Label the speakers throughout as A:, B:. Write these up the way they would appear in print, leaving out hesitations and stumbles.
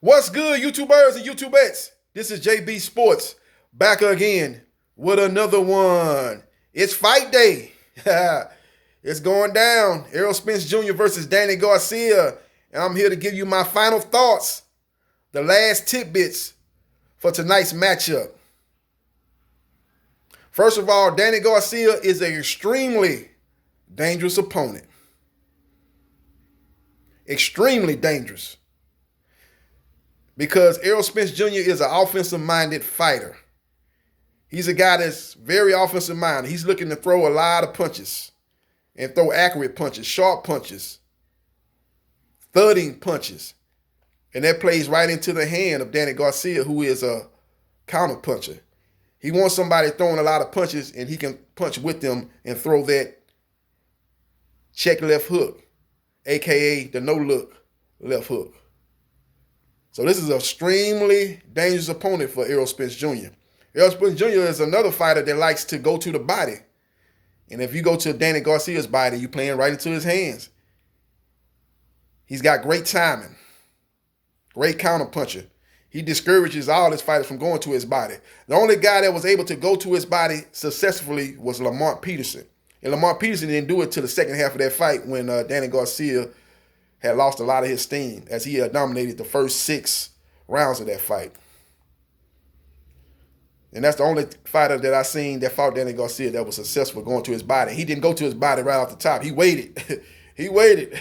A: What's good, YouTubers and YouTubettes? This is JBsports back again with another one. It's fight day. It's going down. Errol Spence Jr. versus Danny Garcia. And I'm here to give you my final thoughts, the last tidbits for tonight's matchup. First of all, Danny Garcia is an extremely dangerous opponent. Extremely dangerous. Because Errol Spence Jr. is an offensive-minded fighter. He's a guy that's very offensive-minded. He's looking to throw a lot of punches and throw accurate punches, sharp punches, thudding punches. And that plays right into the hand of Danny Garcia, who is a counter-puncher. He wants somebody throwing a lot of punches, and he can punch with them and throw that check left hook, a.k.a. the no-look left hook. So this is an extremely dangerous opponent for Errol Spence Jr. Errol Spence Jr. is another fighter that likes to go to the body. And if you go to Danny Garcia's body, you're playing right into his hands. He's got great timing, great counterpuncher. He discourages all his fighters from going to his body. The only guy that was able to go to his body successfully was Lamont Peterson. And Lamont Peterson didn't do it till the second half of that fight when Danny Garcia had lost a lot of his steam as he had dominated the first 6 rounds of that fight. And that's the only fighter that I seen that fought Danny Garcia that was successful going to his body. He didn't go to his body right off the top. He waited. He waited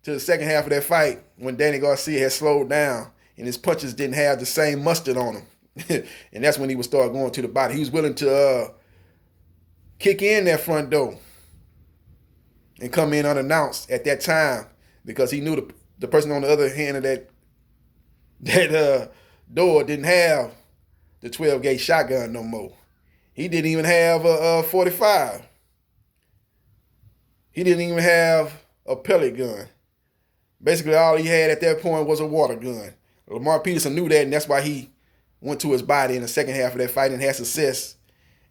A: till the second half of that fight when Danny Garcia had slowed down and his punches didn't have the same mustard on him. And that's when he would start going to the body. He was willing to kick in that front door and come in unannounced at that time because he knew the person on the other hand of that door didn't have the 12-gauge shotgun no more. He didn't even have a 45. He didn't even have a pellet gun. Basically, all he had at that point was a water gun. Lamar Peterson knew that, and that's why he went to his body in the second half of that fight and had success.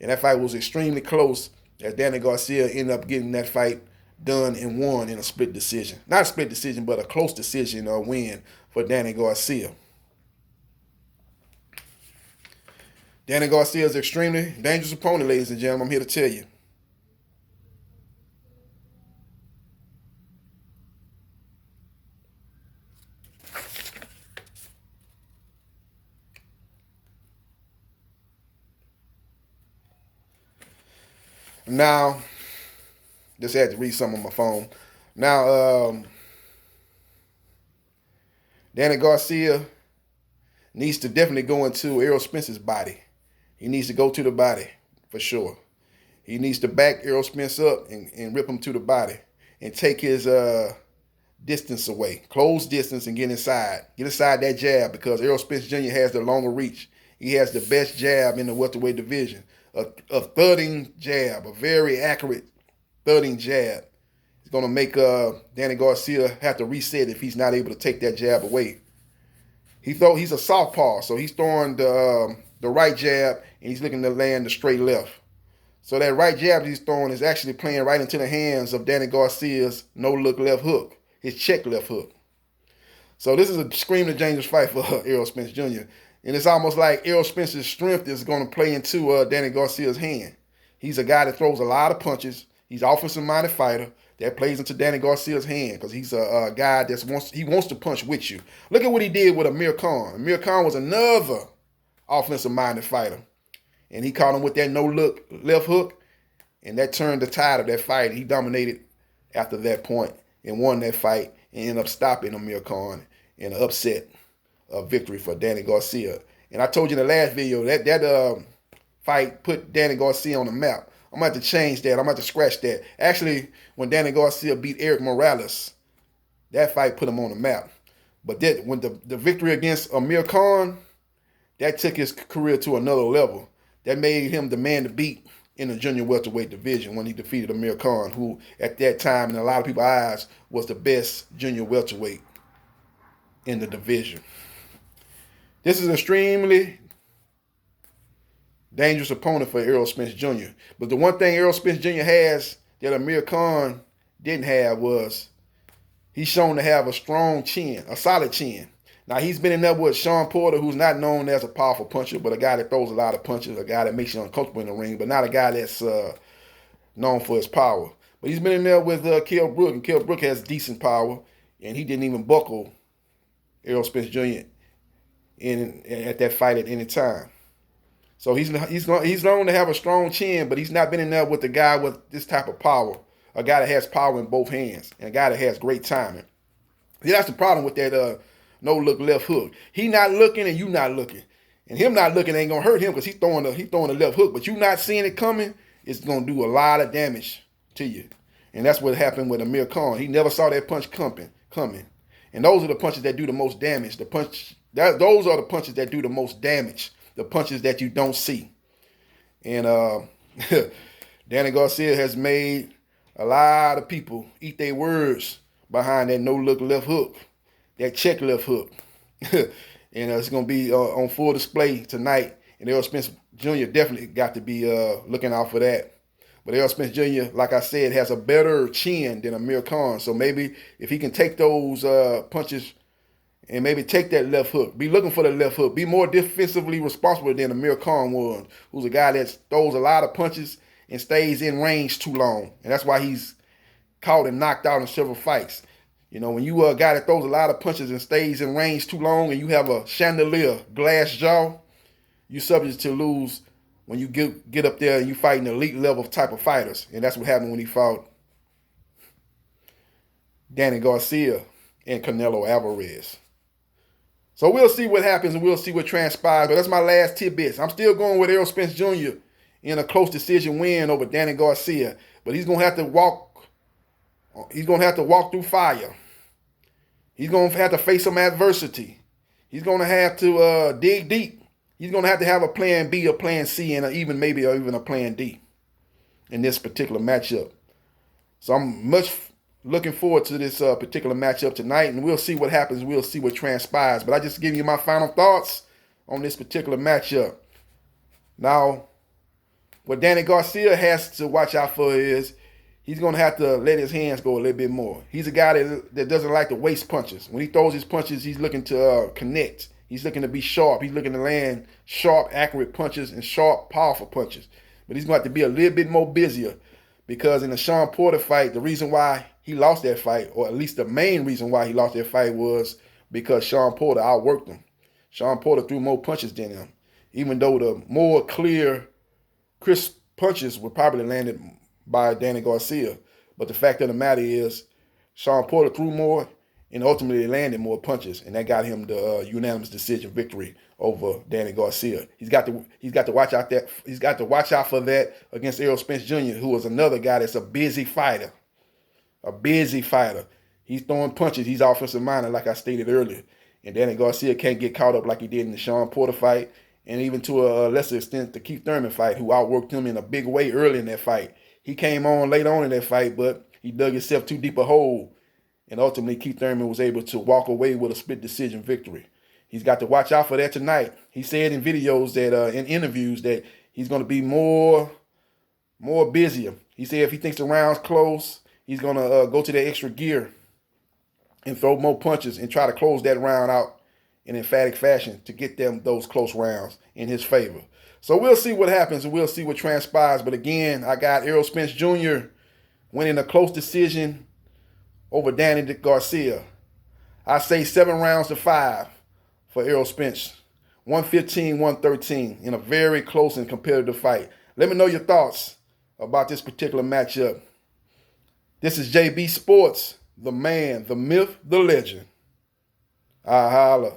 A: And that fight was extremely close as Danny Garcia ended up getting that fight done and won in a split decision. Not a split decision, but a close decision or win for Danny Garcia. Danny Garcia is an extremely dangerous opponent, ladies and gentlemen. I'm here to tell you. Now, just had to read something on my phone. Now, Danny Garcia needs to definitely go into Errol Spence's body. He needs to go to the body for sure. He needs to back Errol Spence up and rip him to the body and take his distance away. Close distance and get inside. Get inside that jab because Errol Spence Jr. has the longer reach. He has the best jab in the welterweight division. A thudding jab, a very accurate thudding jab. It's going to make Danny Garcia have to reset if he's not able to take that jab away. He's a southpaw, so he's throwing the right jab, and he's looking to land the straight left. So that right jab he's throwing is actually playing right into the hands of Danny Garcia's no-look left hook, his check left hook. So this is a extremely dangerous fight for Errol Spence Jr., and it's almost like Errol Spence's strength is going to play into Danny Garcia's hand. He's a guy that throws a lot of punches. He's an offensive-minded fighter that plays into Danny Garcia's hand because he's a guy that wants to punch with you. Look at what he did with Amir Khan. Amir Khan was another offensive-minded fighter, and he caught him with that no-look left hook, and that turned the tide of that fight. He dominated after that point and won that fight and ended up stopping Amir Khan in an upset victory for Danny Garcia. And I told you in the last video that fight put Danny Garcia on the map. I'm going to have to change that. I'm going to have to scratch that. Actually, when Danny Garcia beat Eric Morales, that fight put him on the map. But that when the victory against Amir Khan, that took his career to another level. That made him the man to beat in the junior welterweight division when he defeated Amir Khan, who at that time, in a lot of people's eyes, was the best junior welterweight in the division. This is an extremely dangerous opponent for Errol Spence Jr. But the one thing Errol Spence Jr. has that Amir Khan didn't have was he's shown to have a strong chin, a solid chin. Now, he's been in there with Sean Porter, who's not known as a powerful puncher, but a guy that throws a lot of punches, a guy that makes you uncomfortable in the ring, but not a guy that's known for his power. But he's been in there with Kell Brook, and Kell Brook has decent power, and he didn't even buckle Errol Spence Jr. at that fight at any time. So he's known to have a strong chin, but he's not been in there with a guy with this type of power, a guy that has power in both hands, and a guy that has great timing. See, that's the problem with that no-look left hook. He not looking and you not looking. And him not looking ain't going to hurt him because he's throwing a left hook. But you not seeing it coming, it's going to do a lot of damage to you. And that's what happened with Amir Khan. He never saw that punch coming. And those are the punches that do the most damage. Those are the punches that do the most damage. The punches that you don't see. And Danny Garcia has made a lot of people eat their words behind that no-look left hook, that check left hook. And it's going to be on full display tonight. And Errol Spence Jr. definitely got to be looking out for that. But Errol Spence Jr., like I said, has a better chin than Amir Khan. So maybe if he can take those punches and maybe take that left hook, be looking for the left hook, be more defensively responsible than Amir Khan was, who's a guy that throws a lot of punches and stays in range too long. And that's why he's caught and knocked out in several fights. You know, when you a guy that throws a lot of punches and stays in range too long and you have a chandelier glass jaw, you're subject to lose when you get up there and you fight an elite level type of fighters. And that's what happened when he fought Danny Garcia and Canelo Alvarez. So we'll see what happens and we'll see what transpires. But that's my last tidbits. I'm still going with Errol Spence Jr. in a close decision win over Danny Garcia. But he's going to have to walk through fire. He's going to have to face some adversity. He's going to have to dig deep. He's going to have a plan B, a plan C, and even a plan D in this particular matchup. So I'm much looking forward to this particular matchup tonight, and we'll see what happens. We'll see what transpires. But I just give you my final thoughts on this particular matchup. Now, what Danny Garcia has to watch out for is he's going to have to let his hands go a little bit more. He's a guy that doesn't like to waste punches. When he throws his punches, he's looking to connect. He's looking to be sharp. He's looking to land sharp, accurate punches and sharp, powerful punches. But he's going to have to be a little bit more busier because in the Sean Porter fight, the reason why he lost that fight, or at least the main reason why he lost that fight, was because Sean Porter outworked him. Sean Porter threw more punches than him, even though the more clear, crisp punches were probably landed by Danny Garcia. But the fact of the matter is, Sean Porter threw more and ultimately landed more punches, and that got him the unanimous decision victory over Danny Garcia. He's got to watch out for that against Errol Spence Jr., who is another guy that's a busy fighter. He's throwing punches. He's offensive minded, like I stated earlier. And Danny Garcia can't get caught up like he did in the Sean Porter fight, and even to a lesser extent the Keith Thurman fight, who outworked him in a big way early in that fight. He came on late on in that fight, but he dug himself too deep a hole. And ultimately, Keith Thurman was able to walk away with a split decision victory. He's got to watch out for that tonight. He said in videos that, in interviews, that he's going to be more busier. He said if he thinks the round's close, he's going to go to that extra gear and throw more punches and try to close that round out in emphatic fashion to get those close rounds in his favor. So we'll see what happens and we'll see what transpires. But again, I got Errol Spence Jr. winning a close decision over Danny Garcia. I say 7-5 for Errol Spence. 115-113 in a very close and competitive fight. Let me know your thoughts about this particular matchup. This is JB Sports, the man, the myth, the legend. I holla.